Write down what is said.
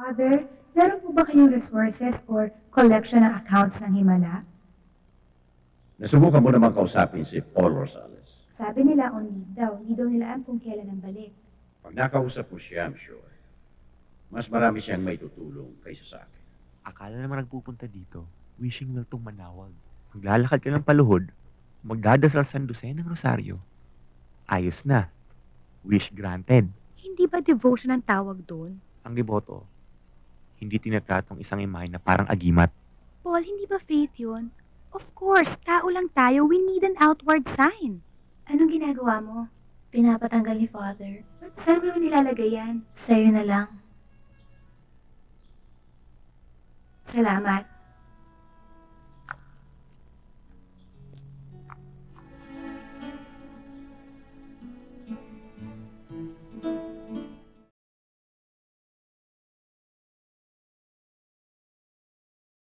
Father, meron po ba kayong resources or collection ng accounts ng Himala? Nasubukan mo naman kausapin si Paul Rosales. Sabi nila on leave daw, hindi daw nila alam kung kailan ang balik. Pag nakausap mo siya, I'm sure, mas marami siyang may tutulong kaysa sa akin. Akala naman nagpupunta dito, wishing well tong manawag. Maglalakad ka ng paluhod, magdadasal San Jose ng Rosario. Ayos na. Wish granted. Hindi ba devotion ang tawag doon? Ang deboto, hindi tinatratong isang imahe na parang agimat. Paul, hindi ba faith yun? Of course, tao lang tayo. We need an outward sign. Anong ginagawa mo? Pinapatanggal ni Father. Saan mo nilalagay yan? Sa'yo na lang. Salamat.